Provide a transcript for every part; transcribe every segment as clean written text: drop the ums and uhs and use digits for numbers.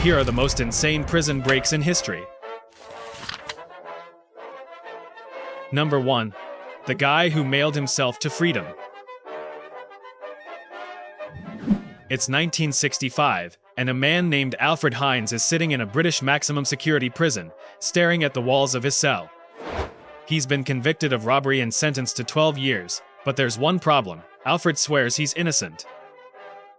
Here are the most insane prison breaks in history. Number 1. The guy who mailed himself to freedom. It's 1965, and a man named Alfred Hinds is sitting in a British maximum security prison, staring at the walls of his cell. He's been convicted of robbery and sentenced to 12 years, but there's one problem: Alfred swears he's innocent.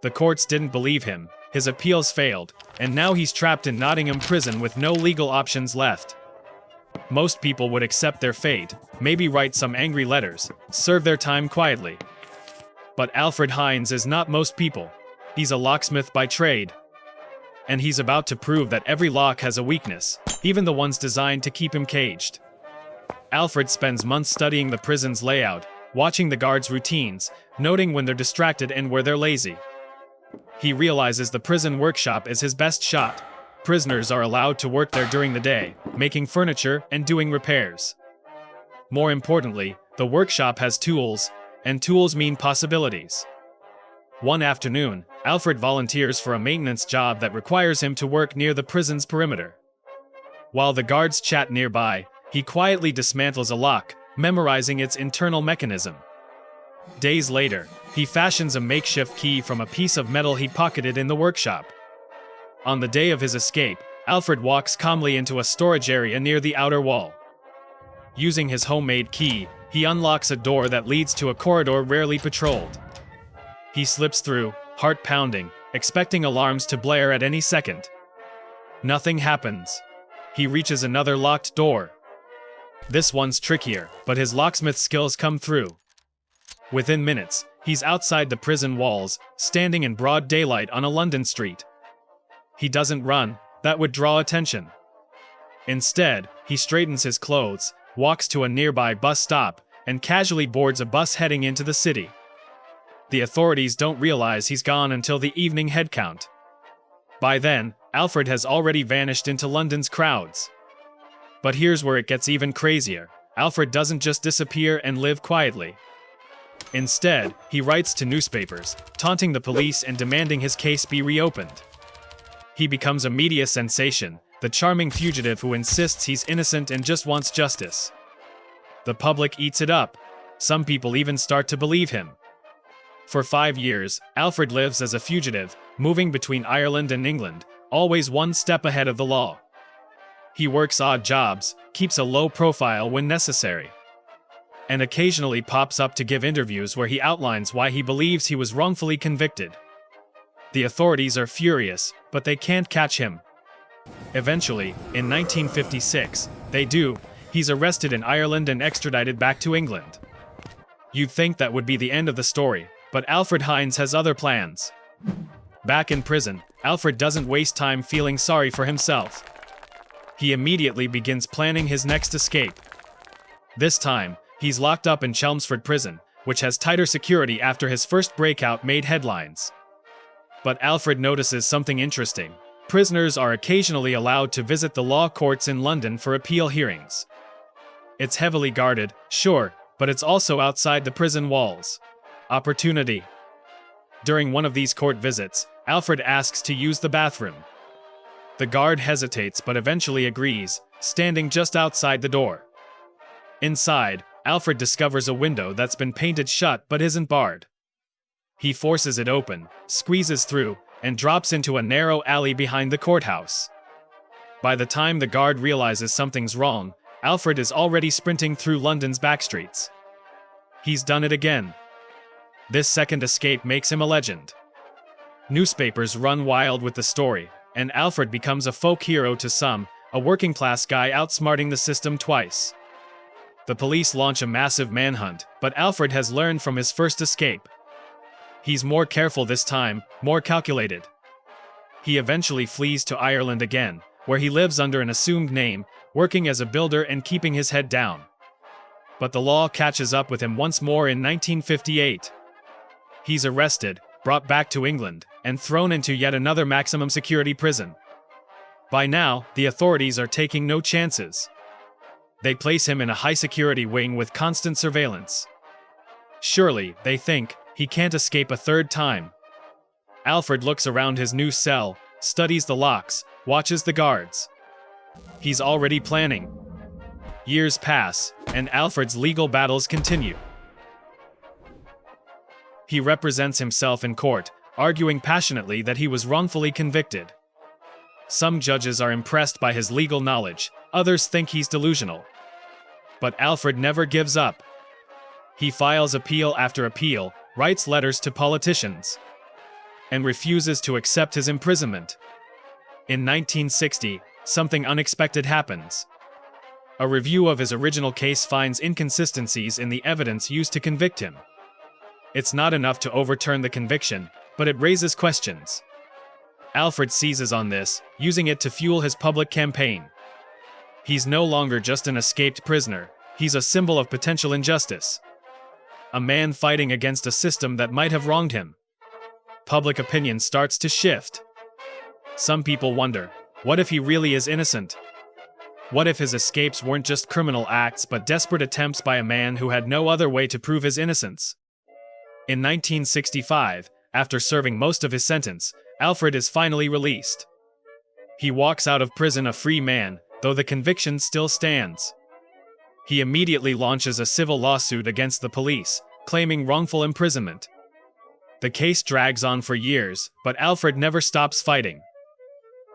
The courts didn't believe him, his appeals failed, and now he's trapped in Nottingham prison with no legal options left. Most people would accept their fate, maybe write some angry letters, serve their time quietly. But Alfred Hinds is not most people. He's a locksmith by trade. And he's about to prove that every lock has a weakness, even the ones designed to keep him caged. Alfred spends months studying the prison's layout, watching the guards' routines, noting when they're distracted and where they're lazy. He realizes the prison workshop is his best shot. Prisoners are allowed to work there during the day, making furniture and doing repairs. More importantly, the workshop has tools, and tools mean possibilities. One afternoon, Alfred volunteers for a maintenance job that requires him to work near the prison's perimeter. While the guards chat nearby, he quietly dismantles a lock, memorizing its internal mechanism. Days later, he fashions a makeshift key from a piece of metal he pocketed in the workshop. On the day of his escape, Alfred walks calmly into a storage area near the outer wall. Using his homemade key, he unlocks a door that leads to a corridor rarely patrolled. He slips through, heart pounding, expecting alarms to blare at any second. Nothing happens. He reaches another locked door. This one's trickier, but his locksmith skills come through. Within minutes, he's outside the prison walls, standing in broad daylight on a London street. He doesn't run, that would draw attention. Instead, he straightens his clothes, walks to a nearby bus stop, and casually boards a bus heading into the city. The authorities don't realize he's gone until the evening head count. By then, Alfred has already vanished into London's crowds. But here's where it gets even crazier. Alfred doesn't just disappear and live quietly. Instead, he writes to newspapers, taunting the police and demanding his case be reopened. He becomes a media sensation, the charming fugitive who insists he's innocent and just wants justice. The public eats it up. Some people even start to believe him. For 5 years, Alfred lives as a fugitive, moving between Ireland and England, always one step ahead of the law. He works odd jobs, keeps a low profile when necessary, and occasionally pops up to give interviews where he outlines why he believes he was wrongfully convicted. The authorities are furious, but they can't catch him. Eventually, in 1956, they do. He's arrested in Ireland and extradited back to England. You'd think that would be the end of the story, but Alfred Hinds has other plans. Back in prison, Alfred doesn't waste time feeling sorry for himself. He immediately begins planning his next escape. This time, he's locked up in Chelmsford Prison, which has tighter security after his first breakout made headlines. But Alfred notices something interesting. Prisoners are occasionally allowed to visit the law courts in London for appeal hearings. It's heavily guarded, sure, but it's also outside the prison walls. Opportunity. During one of these court visits, Alfred asks to use the bathroom. The guard hesitates but eventually agrees, standing just outside the door. Inside, Alfred discovers a window that's been painted shut but isn't barred. He forces it open, squeezes through, and drops into a narrow alley behind the courthouse. By the time the guard realizes something's wrong, Alfred is already sprinting through London's backstreets. He's done it again. This second escape makes him a legend. Newspapers run wild with the story, and Alfred becomes a folk hero to some, a working-class guy outsmarting the system twice. The police launch a massive manhunt, but Alfred has learned from his first escape. He's more careful this time, more calculated. He eventually flees to Ireland again, where he lives under an assumed name, working as a builder and keeping his head down. But the law catches up with him once more in 1958. He's arrested, brought back to England, and thrown into yet another maximum security prison. By now, the authorities are taking no chances. They place him in a high-security wing with constant surveillance. Surely, they think, he can't escape a third time. Alfred looks around his new cell, studies the locks, watches the guards. He's already planning. Years pass, and Alfred's legal battles continue. He represents himself in court, arguing passionately that he was wrongfully convicted. Some judges are impressed by his legal knowledge, others think he's delusional. But Alfred never gives up. He files appeal after appeal, writes letters to politicians, and refuses to accept his imprisonment. In 1960, something unexpected happens. A review of his original case finds inconsistencies in the evidence used to convict him. It's not enough to overturn the conviction, but it raises questions. Alfred seizes on this, using it to fuel his public campaign. He's no longer just an escaped prisoner, he's a symbol of potential injustice. A man fighting against a system that might have wronged him. Public opinion starts to shift. Some people wonder, what if he really is innocent? What if his escapes weren't just criminal acts but desperate attempts by a man who had no other way to prove his innocence? In 1965, after serving most of his sentence, Alfred is finally released. He walks out of prison a free man, though the conviction still stands. He immediately launches a civil lawsuit against the police, claiming wrongful imprisonment. The case drags on for years, but Alfred never stops fighting.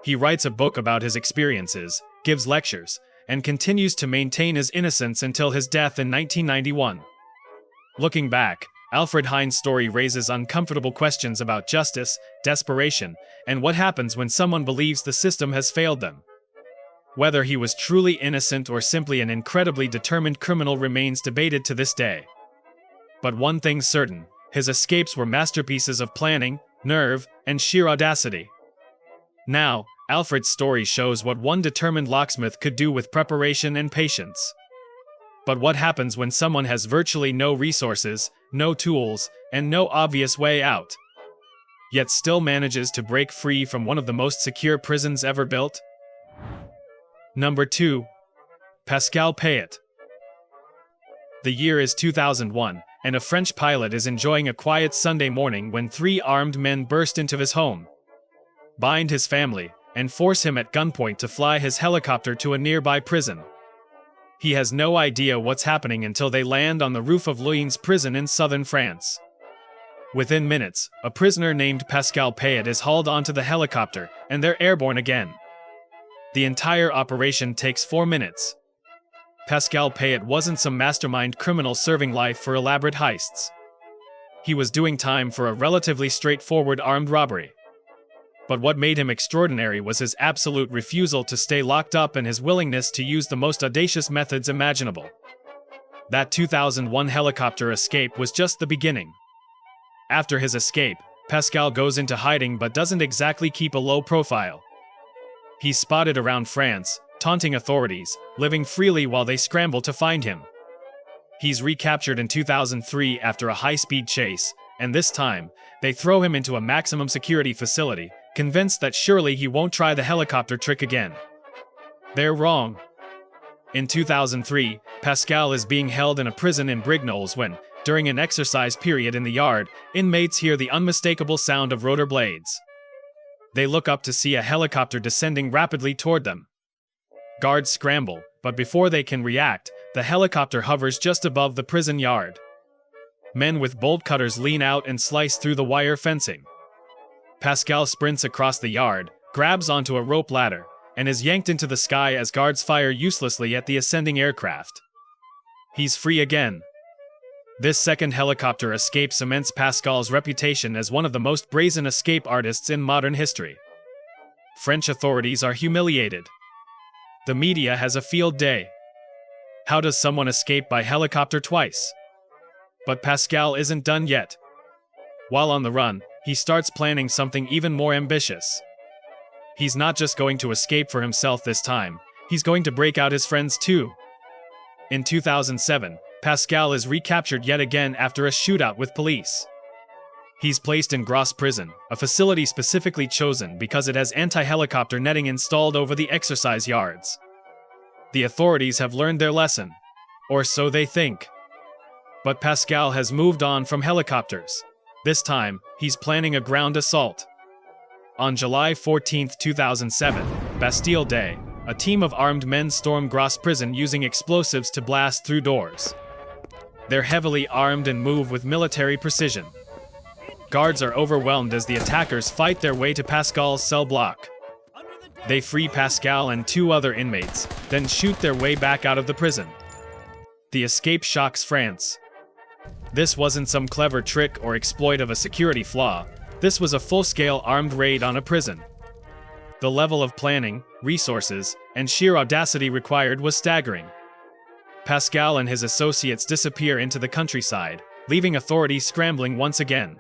He writes a book about his experiences, gives lectures, and continues to maintain his innocence until his death in 1991. Looking back, Alfred Hinds' story raises uncomfortable questions about justice, desperation, and what happens when someone believes the system has failed them. Whether he was truly innocent or simply an incredibly determined criminal remains debated to this day. But one thing's certain, his escapes were masterpieces of planning, nerve, and sheer audacity. Now, Alfred's story shows what one determined locksmith could do with preparation and patience. But what happens when someone has virtually no resources, no tools, and no obvious way out, yet still manages to break free from one of the most secure prisons ever built? Number 2. Pascal Payet. The year is 2001, and a French pilot is enjoying a quiet Sunday morning when 3 armed men burst into his home, bind his family, and force him at gunpoint to fly his helicopter to a nearby prison. He has no idea what's happening until they land on the roof of Luynes prison in southern France. Within minutes, a prisoner named Pascal Payet is hauled onto the helicopter, and they're airborne again. The entire operation takes 4 minutes. Pascal Payet wasn't some mastermind criminal serving life for elaborate heists. He was doing time for a relatively straightforward armed robbery. But what made him extraordinary was his absolute refusal to stay locked up and his willingness to use the most audacious methods imaginable. That 2001 helicopter escape was just the beginning. After his escape, Pascal goes into hiding but doesn't exactly keep a low profile. He's spotted around France, taunting authorities, living freely while they scramble to find him. He's recaptured in 2003 after a high-speed chase, and this time, they throw him into a maximum security facility, convinced that surely he won't try the helicopter trick again. They're wrong. In 2003, Pascal is being held in a prison in Brignoles when, during an exercise period in the yard, inmates hear the unmistakable sound of rotor blades. They look up to see a helicopter descending rapidly toward them. Guards scramble, but before they can react, the helicopter hovers just above the prison yard. Men with bolt cutters lean out and slice through the wire fencing. Pascal sprints across the yard, grabs onto a rope ladder, and is yanked into the sky as guards fire uselessly at the ascending aircraft. He's free again. This second helicopter escape cements Pascal's reputation as one of the most brazen escape artists in modern history. French authorities are humiliated. The media has a field day. How does someone escape by helicopter twice? But Pascal isn't done yet. While on the run, he starts planning something even more ambitious. He's not just going to escape for himself this time, he's going to break out his friends too. In 2007, Pascal is recaptured yet again after a shootout with police. He's placed in Gros prison, a facility specifically chosen because it has anti-helicopter netting installed over the exercise yards. The authorities have learned their lesson. Or so they think. But Pascal has moved on from helicopters. This time, he's planning a ground assault. On July 14, 2007, Bastille Day, a team of armed men storm Grasse prison using explosives to blast through doors. They're heavily armed and move with military precision. Guards are overwhelmed as the attackers fight their way to Pascal's cell block. They free Pascal and 2 other inmates, then shoot their way back out of the prison. The escape shocks France. This wasn't some clever trick or exploit of a security flaw. This was a full-scale armed raid on a prison. The level of planning, resources, and sheer audacity required was staggering. Pascal and his associates disappear into the countryside, leaving authorities scrambling once again.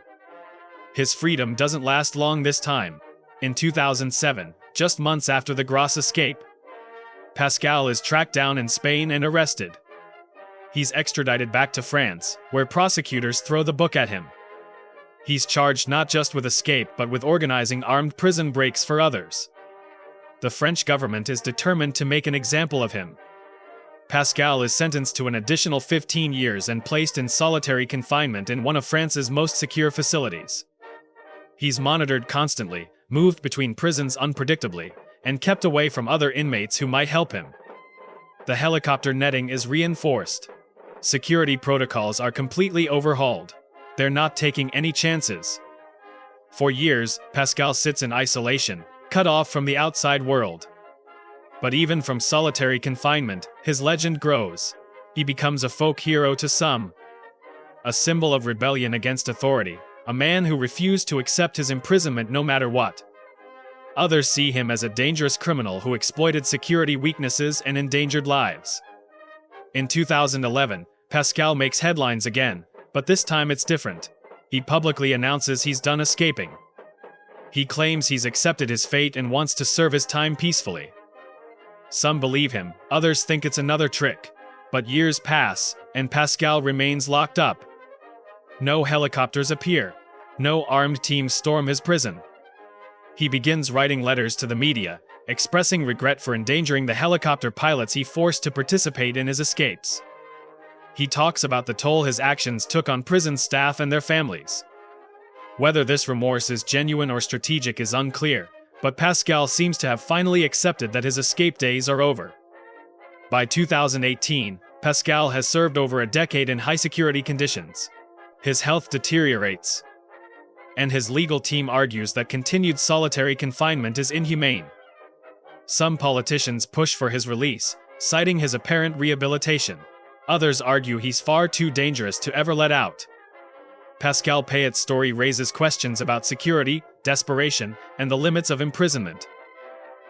His freedom doesn't last long this time. In 2007, just months after the Grasse escape, Pascal is tracked down in Spain and arrested. He's extradited back to France, where prosecutors throw the book at him. He's charged not just with escape but with organizing armed prison breaks for others. The French government is determined to make an example of him. Pascal is sentenced to an additional 15 years and placed in solitary confinement in one of France's most secure facilities. He's monitored constantly, moved between prisons unpredictably, and kept away from other inmates who might help him. The helicopter netting is reinforced. Security protocols are completely overhauled. They're not taking any chances. For years, Pascal sits in isolation, cut off from the outside world. But even from solitary confinement, his legend grows. He becomes a folk hero to some. A symbol of rebellion against authority, a man who refused to accept his imprisonment no matter what. Others see him as a dangerous criminal who exploited security weaknesses and endangered lives. In 2011, Pascal makes headlines again, but this time it's different. He publicly announces he's done escaping. He claims he's accepted his fate and wants to serve his time peacefully. Some believe him, others think it's another trick. But years pass, and Pascal remains locked up. No helicopters appear. No armed teams storm his prison. He begins writing letters to the media, expressing regret for endangering the helicopter pilots he forced to participate in his escapes. He talks about the toll his actions took on prison staff and their families. Whether this remorse is genuine or strategic is unclear, but Pascal seems to have finally accepted that his escape days are over. By 2018, Pascal has served over a decade in high-security conditions. His health deteriorates, and his legal team argues that continued solitary confinement is inhumane. Some politicians push for his release, citing his apparent rehabilitation. Others argue he's far too dangerous to ever let out. Pascal Payet's story raises questions about security, desperation, and the limits of imprisonment.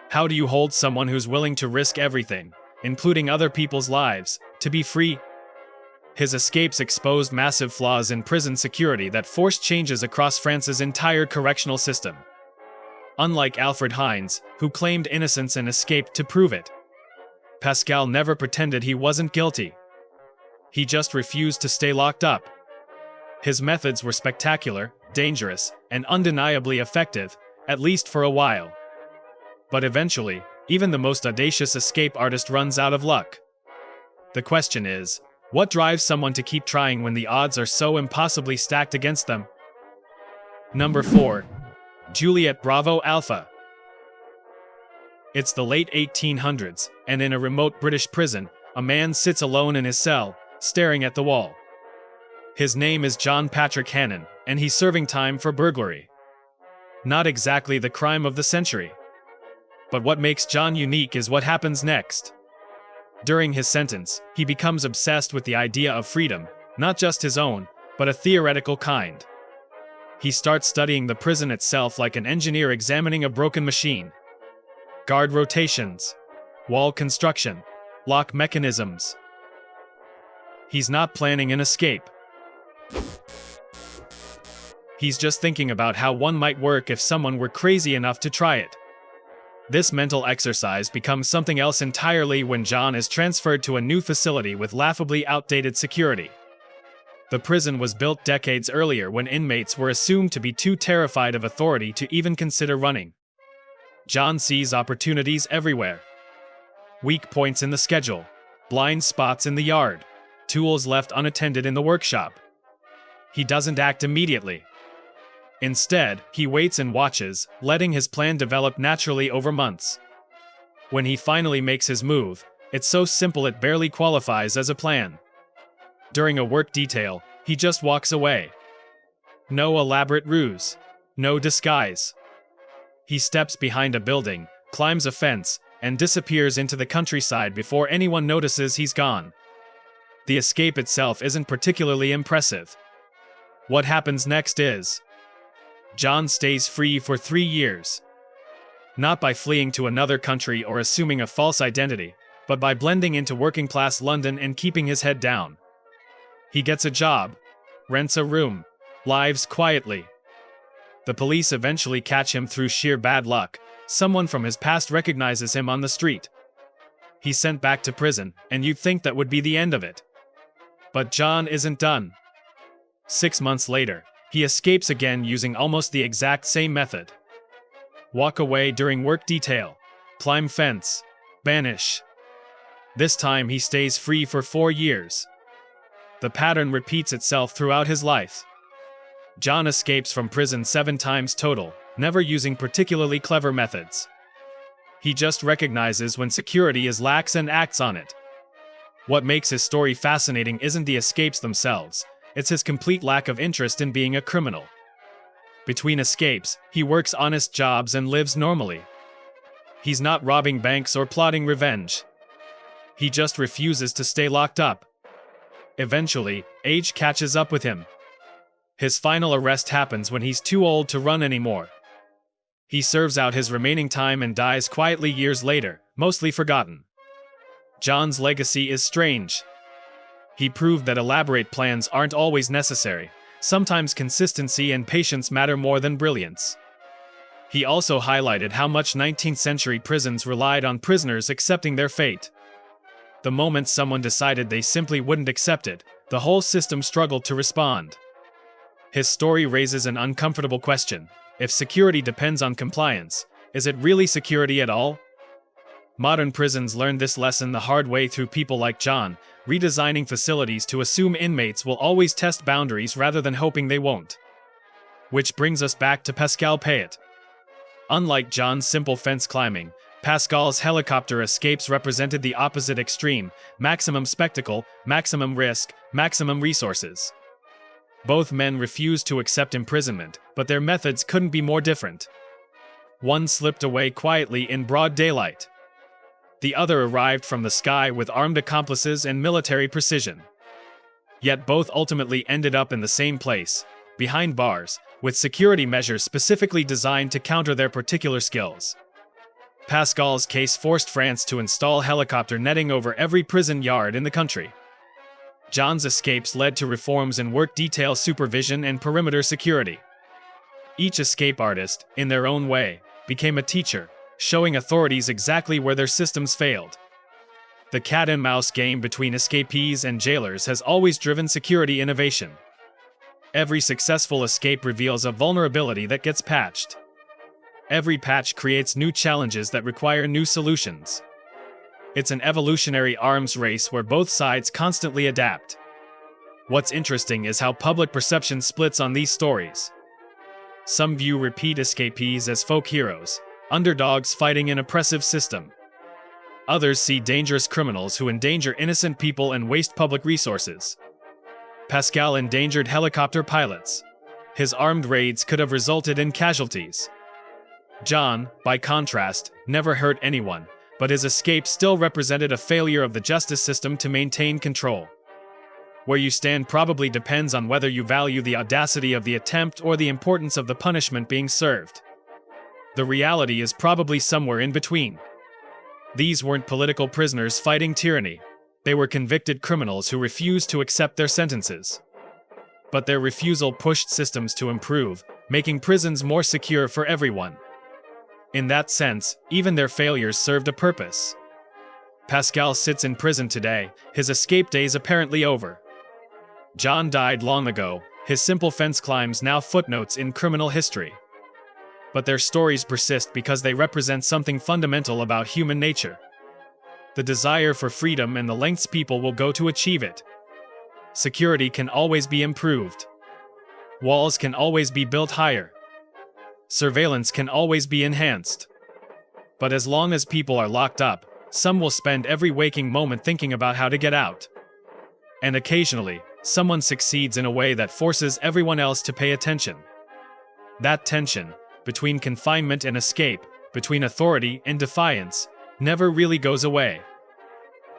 How do you hold someone who's willing to risk everything, including other people's lives, to be free? His escapes exposed massive flaws in prison security that forced changes across France's entire correctional system. Unlike Alfred Hinds, who claimed innocence and escaped to prove it, Pascal never pretended he wasn't guilty. He just refused to stay locked up. His methods were spectacular, dangerous, and undeniably effective, at least for a while. But eventually, even the most audacious escape artist runs out of luck. The question is, what drives someone to keep trying when the odds are so impossibly stacked against them? Number 4. Juliette Bravo Alpha. It's the late 1800s, and in a remote British prison, a man sits alone in his cell, staring at the wall. His name is John Patrick Hannon, and he's serving time for burglary. Not exactly the crime of the century. But what makes John unique is what happens next. During his sentence, he becomes obsessed with the idea of freedom, not just his own, but a theoretical kind. He starts studying the prison itself like an engineer examining a broken machine. Guard rotations, wall construction, lock mechanisms. He's not planning an escape. He's just thinking about how one might work if someone were crazy enough to try it. This mental exercise becomes something else entirely when John is transferred to a new facility with laughably outdated security. The prison was built decades earlier when inmates were assumed to be too terrified of authority to even consider running. John sees opportunities everywhere. Weak points in the schedule, blind spots in the yard, tools left unattended in the workshop. He doesn't act immediately. Instead, he waits and watches, letting his plan develop naturally over months. When he finally makes his move, it's so simple it barely qualifies as a plan. During a work detail, he just walks away. No elaborate ruse. No disguise. He steps behind a building, climbs a fence, and disappears into the countryside before anyone notices he's gone. The escape itself isn't particularly impressive. What happens next is, John stays free for 3 years. Not by fleeing to another country or assuming a false identity, but by blending into working-class London and keeping his head down. He gets a job, rents a room, lives quietly. The police eventually catch him through sheer bad luck. Someone from his past recognizes him on the street. He's sent back to prison, and you'd think that would be the end of it. But John isn't done. 6 months later, he escapes again using almost the exact same method. Walk away during work detail. Climb fence. Banish. This time he stays free for 4 years. The pattern repeats itself throughout his life. John escapes from prison 7 times total, never using particularly clever methods. He just recognizes when security is lax and acts on it. What makes his story fascinating isn't the escapes themselves, it's his complete lack of interest in being a criminal. Between escapes, he works honest jobs and lives normally. He's not robbing banks or plotting revenge. He just refuses to stay locked up. Eventually, age catches up with him. His final arrest happens when he's too old to run anymore. He serves out his remaining time and dies quietly years later, mostly forgotten. John's legacy is strange. He proved that elaborate plans aren't always necessary. Sometimes consistency and patience matter more than brilliance. He also highlighted how much 19th century prisons relied on prisoners accepting their fate. The moment someone decided they simply wouldn't accept it, the whole system struggled to respond. His story raises an uncomfortable question. If security depends on compliance, is it really security at all? Modern prisons learned this lesson the hard way through people like John, redesigning facilities to assume inmates will always test boundaries rather than hoping they won't. Which brings us back to Pascal Payet. Unlike John's simple fence climbing, Pascal's helicopter escapes represented the opposite extreme: maximum spectacle, maximum risk, maximum resources. Both men refused to accept imprisonment, but their methods couldn't be more different. One slipped away quietly in broad daylight. The other arrived from the sky with armed accomplices and military precision. Yet both ultimately ended up in the same place, behind bars, with security measures specifically designed to counter their particular skills. Pascal's case forced France to install helicopter netting over every prison yard in the country. John's escapes led to reforms in work detail supervision and perimeter security. Each escape artist, in their own way, became a teacher, showing authorities exactly where their systems failed. The cat-and-mouse game between escapees and jailers has always driven security innovation. Every successful escape reveals a vulnerability that gets patched. Every patch creates new challenges that require new solutions. It's an evolutionary arms race where both sides constantly adapt. What's interesting is how public perception splits on these stories. Some view repeat escapees as folk heroes, underdogs fighting an oppressive system. Others see dangerous criminals who endanger innocent people and waste public resources. Pascal endangered helicopter pilots. His armed raids could have resulted in casualties. John, by contrast, never hurt anyone, but his escape still represented a failure of the justice system to maintain control. Where you stand probably depends on whether you value the audacity of the attempt or the importance of the punishment being served. The reality is probably somewhere in between. These weren't political prisoners fighting tyranny. They were convicted criminals who refused to accept their sentences. But their refusal pushed systems to improve, making prisons more secure for everyone. In that sense, even their failures served a purpose. Pascal sits in prison today, his escape days apparently over. John died long ago, his simple fence climbs now footnotes in criminal history. But their stories persist because they represent something fundamental about human nature. The desire for freedom and the lengths people will go to achieve it. Security can always be improved. Walls can always be built higher. Surveillance can always be enhanced. But as long as people are locked up, some will spend every waking moment thinking about how to get out. And occasionally, someone succeeds in a way that forces everyone else to pay attention. That tension, between confinement and escape, between authority and defiance, never really goes away.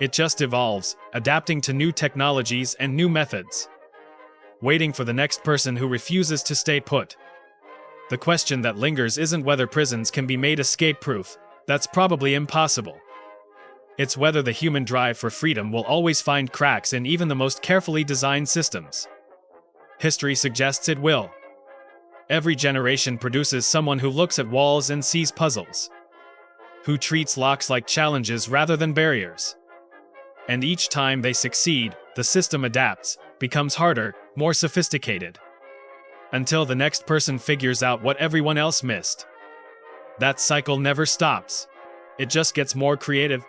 It just evolves, adapting to new technologies and new methods. Waiting for the next person who refuses to stay put. The question that lingers isn't whether prisons can be made escape-proof. That's probably impossible. It's whether the human drive for freedom will always find cracks in even the most carefully designed systems. History suggests it will. Every generation produces someone who looks at walls and sees puzzles. Who treats locks like challenges rather than barriers. And each time they succeed, the system adapts, becomes harder, more sophisticated. Until the next person figures out what everyone else missed. That cycle never stops. It just gets more creative,